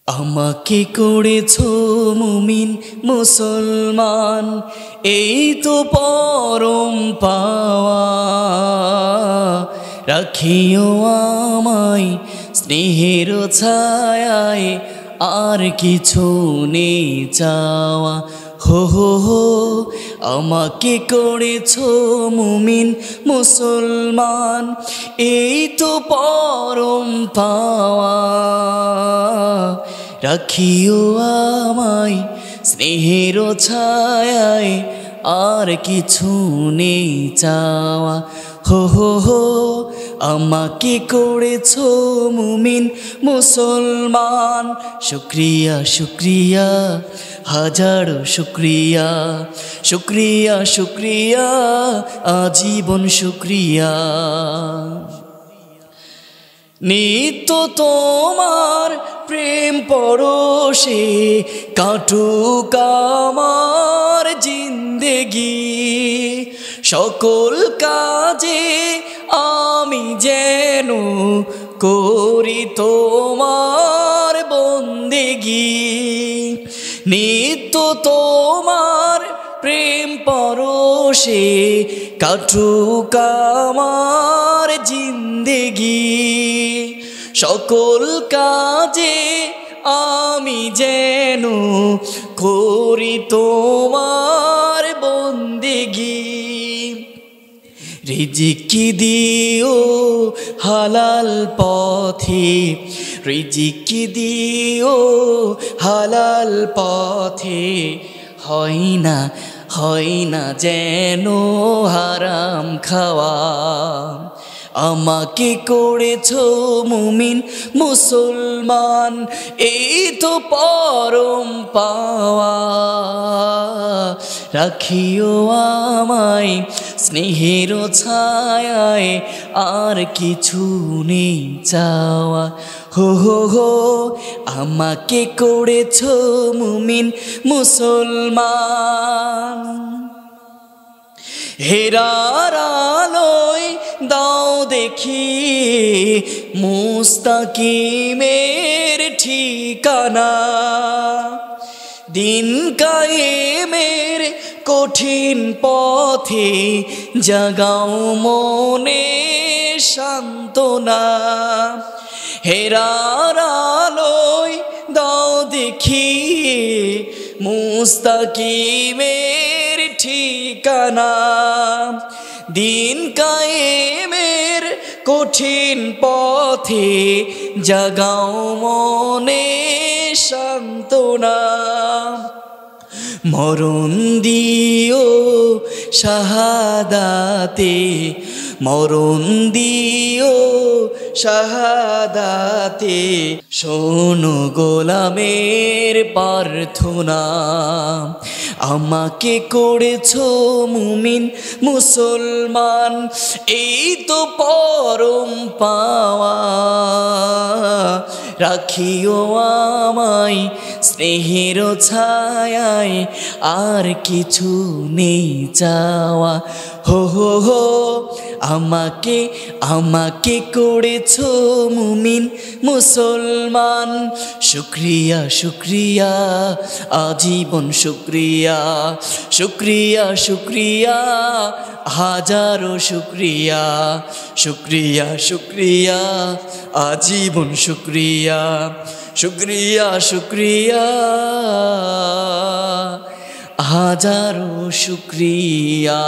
আমাকে করেছো মুমিন মুসলমান, এই তো পরম পাওয়া। রাখিও আমায় স্নেহের ছায়ায়, আর কিছু নেই চাওয়া। হো হো হো, আমাকে করেছো মুমিন মুসলমান, এই তো পরম পাওয়া। রাখিও আমায় স্নেহের ছায়ায়, আর কিছু নেই চাওয়া। হো হো হো, আমাকে করেছো মুমিন মুসলমান। শুক্রিয়া শুক্রিয়া হাজারো শুক্রিয়া, শুক্রিয়া শুক্রিয়া আজীবন শুক্রিয়া। নিত্য তোমার প্রেম পরশে কাটুক আমার জিন্দেগি, সকল কাজে আমি যেন করি তোমার বন্দেগি। নিত্য তোমার প্রেম পরশে কাটুক আমার জিন্দেগি, সকল কাজে আমি যেন করি তোমার বন্দেগি। রিজিকি দিও হালাল পথে, রিজিকি দিও হালাল পথে, হয় না যেন হারাম খাওয়া। আমাকে করেছো মুমিন মুসলমান, এই তো পরম পাওয়া। রাখিও আমায় স্নেহের ছায়ায়, আর কিছু নেই চাওয়া। হো হো হো, আমাকে করেছো মুমিন মুসলমান। হেরার আলোয় দাও দেখি মুস্তাকিমের ঠিকানা, দিন কায়েমের কঠিন পথে জাগাও মনে সান্ত্বনা। হেরার আলোয় দাও দেখি মুস্তাকিমের ঠিকানা, দিন কায়েমের কঠিন পথে জাগাও মনে সান্ত্বনা। মরণ দিও শাহাদাতে, মরণ দিও শাহাদাতে, শোনো গোলামের প্রার্থনা। আমাকে করেছো মুমিন মুসলমান, এই তো পরম পাওয়া। রাখিও আমায় স্নেহের ছায়ায়, আর কিছু নেই চাওয়া। হো হো হো, আমাকে করেছো মুমিন মুসলমান। শুক্রিয়া শুক্রিয়া আজীবন শুক্রিয়া, শুক্রিয়া শুক্রিয়া হাজারো শুক্রিয়া, শুক্রিয়া শুক্রিয়া আজীবন শুক্রিয়া, শুক্রিয়া শুক্রিয়া হাজারো শুক্রিয়া।